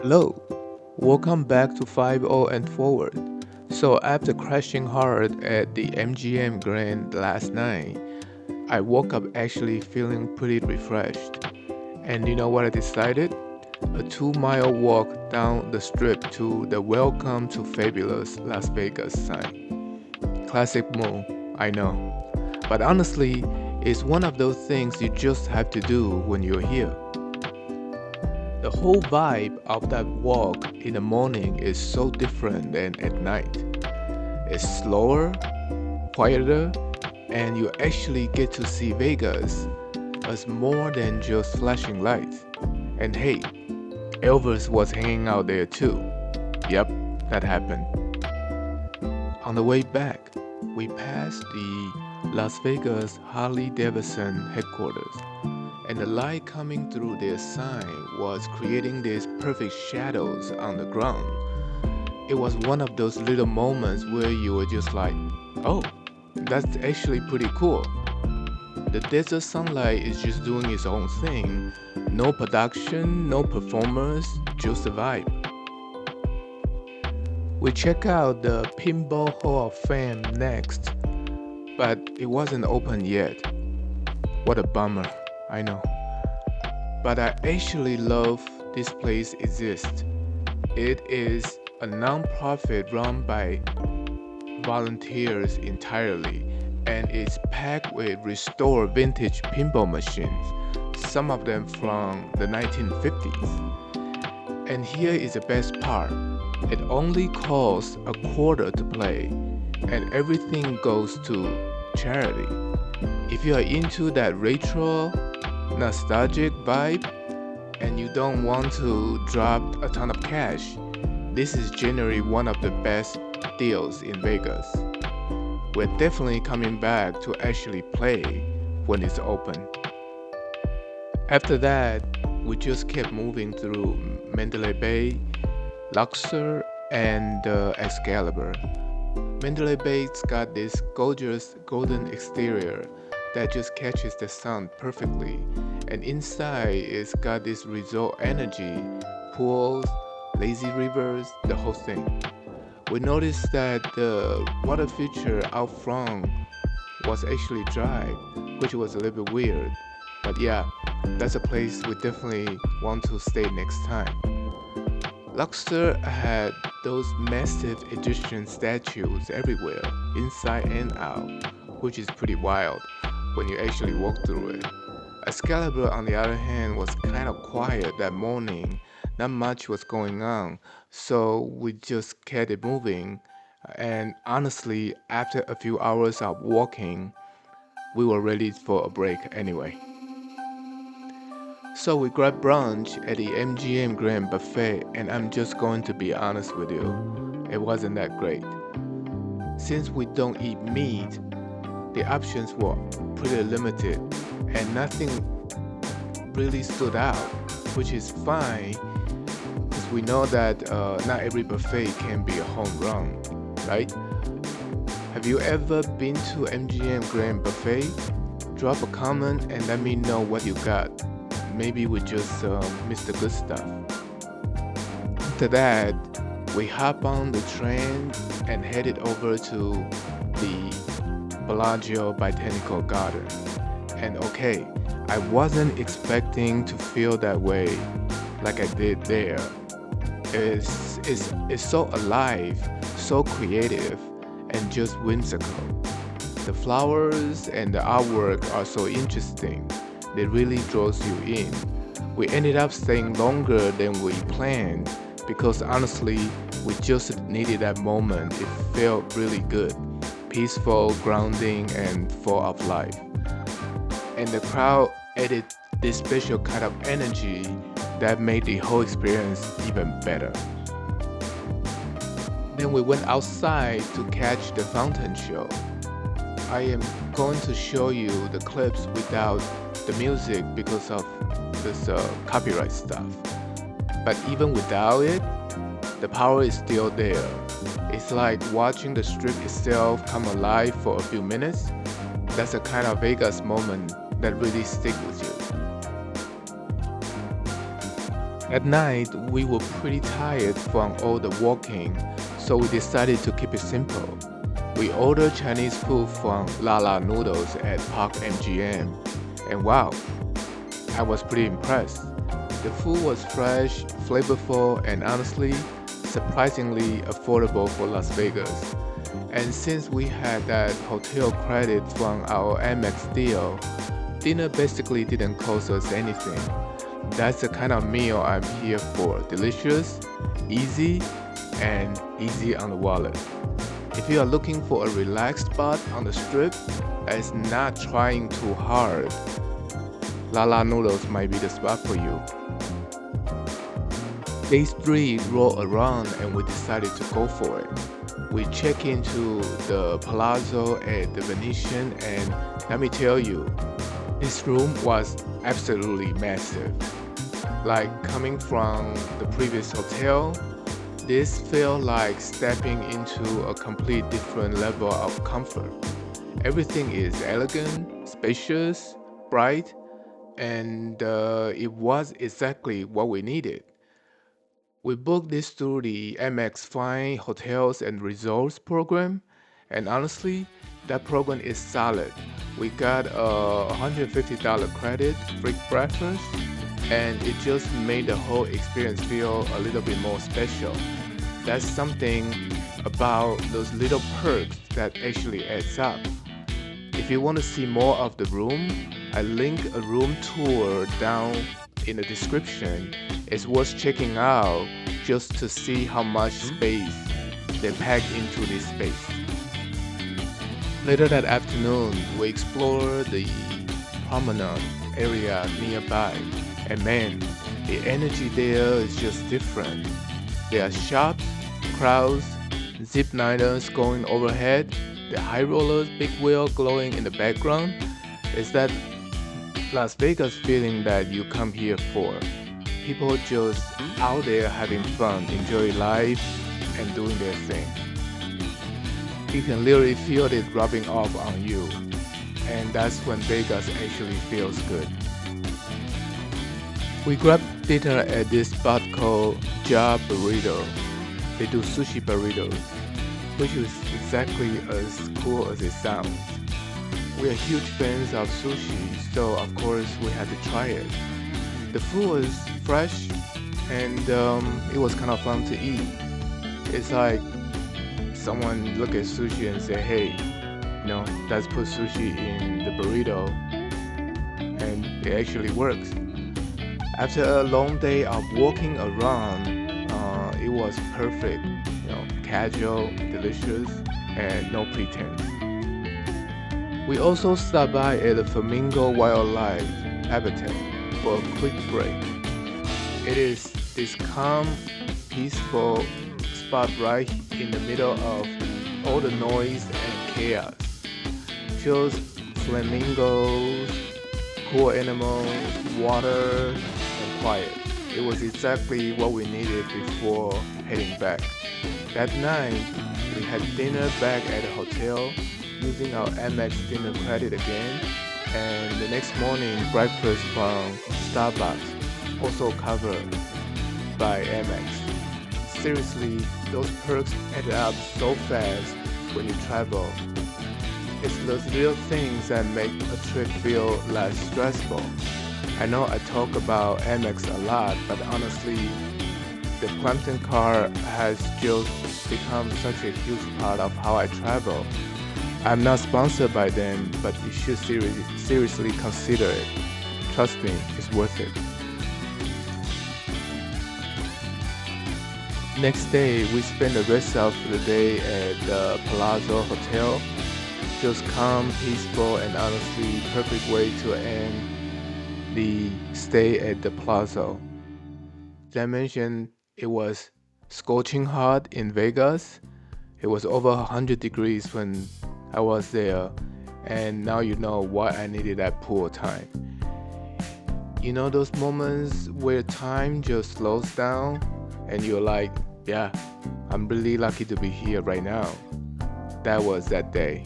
Hello, welcome back to 50 and Forward. So, after crashing hard at the MGM Grand last night, I woke up actually feeling pretty refreshed. And you know what I decided? A 2 mile walk down the strip to the Welcome to Fabulous Las Vegas sign. Classic move, I know. But honestly, it's one of those things you just have to do when you're here. The whole vibe of that walk in the morning is so different than at night. It's slower, quieter, and you actually get to see Vegas as more than just flashing lights. And hey, Elvis was hanging out there too. Yep, that happened. On the way back, we passed the Las Vegas Harley-Davidson headquarters, and the light coming through their sign was creating these perfect shadows on the ground. It was one of those little moments where you were just like, oh, that's actually pretty cool. The desert sunlight is just doing its own thing. No production, no performers, just a vibe. We check out the Pinball Hall of Fame next, but it wasn't open yet. What a bummer, I know. But I actually love this place exists. It is a non-profit run by volunteers entirely, and it's packed with restored vintage pinball machines, some of them from the 1950s. And here is the best part. It only costs a quarter to play, and everything goes to charity. If you are into that retro, nostalgic vibe, and you don't want to drop a ton of cash, this is generally one of the best deals in Vegas. We're definitely coming back to actually play when it's open. After that, we just kept moving through Mandalay Bay, Luxor, and Excalibur. Mandalay Bay's got this gorgeous golden exterior that just catches the sun perfectly, and inside it's got this resort energy, pools, lazy rivers, the whole thing. We noticed that the water feature out front was actually dry, which was a little bit weird. But yeah, that's a place we definitely want to stay next time. Luxor had those massive Egyptian statues everywhere, inside and out, which is pretty wild when you actually walk through it. Excalibur, on the other hand, was kind of quiet that morning. Not much was going on, so we just kept it moving. And honestly, after a few hours of walking, we were ready for a break anyway. So we grabbed brunch at the MGM Grand Buffet, and I'm just going to be honest with you, it wasn't that great. Since we don't eat meat, the options were pretty limited, and nothing really stood out, which is fine, because we know that not every buffet can be a home run, right? Have you ever been to MGM Grand Buffet? Drop a comment and let me know what you got. Maybe we just missed the good stuff. After that, we hop on the train and headed over to the Bellagio Botanical Garden. And okay, I wasn't expecting to feel that way like I did there. It's so alive, so creative, and just whimsical. The flowers and the artwork are so interesting. They really draws you in. We ended up staying longer than we planned because honestly, we just needed that moment. It felt really good, peaceful, grounding, and full of life. And the crowd added this special kind of energy that made the whole experience even better. Then we went outside to catch the fountain show. I am going to show you the clips without the music because of this copyright stuff. But even without it, the power is still there. It's like watching the strip itself come alive for a few minutes. That's a kind of Vegas moment that really stick with you. At night, we were pretty tired from all the walking, so we decided to keep it simple. We ordered Chinese food from Lala Noodles at Park MGM, and wow, I was pretty impressed. The food was fresh, flavorful, and honestly, surprisingly affordable for Las Vegas. And since we had that hotel credit from our Amex deal, dinner basically didn't cost us anything. That's the kind of meal I'm here for. Delicious, easy, and easy on the wallet. If you are looking for a relaxed spot on the strip that's not trying too hard, Lala Noodles might be the spot for you. Day 3 rolled around and we decided to go for it. We checked into the Palazzo at the Venetian, and let me tell you, this room was absolutely massive. Like coming from the previous hotel, this felt like stepping into a complete different level of comfort. Everything is elegant, spacious, bright, and it was exactly what we needed. We booked this through the MX Fine Hotels and Resorts program, and honestly, that program is solid. We got a $150 credit, free breakfast, and it just made the whole experience feel a little bit more special. That's something about those little perks that actually adds up. If you want to see more of the room, I link a room tour down in the description. It's worth checking out just to see how much space they pack into this space. Later that afternoon, we explored the Promenade area nearby, and man, the energy there is just different. There are shops, crowds, zip liners going overhead, the high rollers, big wheel glowing in the background. It's that Las Vegas feeling that you come here for. People just out there having fun, enjoying life, and doing their thing. You can literally feel it rubbing off on you, and that's when Vegas actually feels good. We grabbed dinner at this spot called JaBurrito. They do sushi burritos, which is exactly as cool as it sounds. We are huge fans of sushi, so of course we had to try it. The food was fresh and it was kind of fun to eat. It's like someone look at sushi and say, hey, let's put sushi in the burrito, and it actually works. After a long day of walking around, it was perfect, casual, delicious, and no pretense. We also stopped by at the Flamingo Wildlife Habitat for a quick break. It is this calm, peaceful spot right in the middle of all the noise and chaos. Just flamingos, cool animals, water, and quiet. It was exactly what we needed before heading back. That night, we had dinner back at the hotel using our Amex dinner credit again, and the next morning breakfast from Starbucks, also covered by Amex. Seriously, those perks add up so fast when you travel. It's those little things that make a trip feel less stressful. I know I talk about Amex a lot, but honestly, the Plankton card has just become such a huge part of how I travel. I'm not sponsored by them, but you should seriously consider it. Trust me, it's worth it. Next day, we spent the rest of the day at the Palazzo Hotel. Just calm, peaceful, and honestly perfect way to end the stay at the Palazzo. As I mentioned, it was scorching hot in Vegas. It was over 100 degrees when I was there, and now you know why I needed that pool time. You know those moments where time just slows down and you're like, yeah, I'm really lucky to be here right now. That was that day.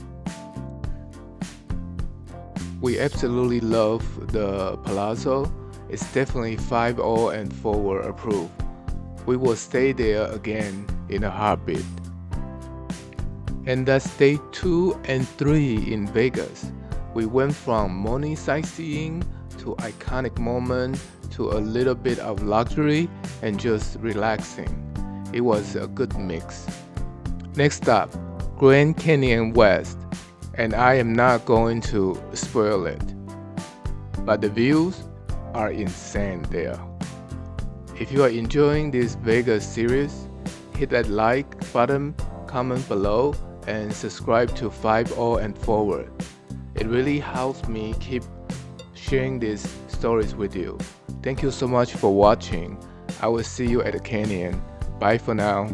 We absolutely love the Palazzo. It's definitely 5-0 and forward approved. We will stay there again in a heartbeat. And that's day 2 and 3 in Vegas. We went from morning sightseeing to iconic moment to a little bit of luxury and just relaxing. It was a good mix. Next up, Grand Canyon West, and I am not going to spoil it, but the views are insane there. If you are enjoying this Vegas series, hit that like button, comment below, and subscribe to 5-0 and forward. It really helps me keep sharing these stories with you. Thank you so much for watching. I will see you at the canyon. Bye for now.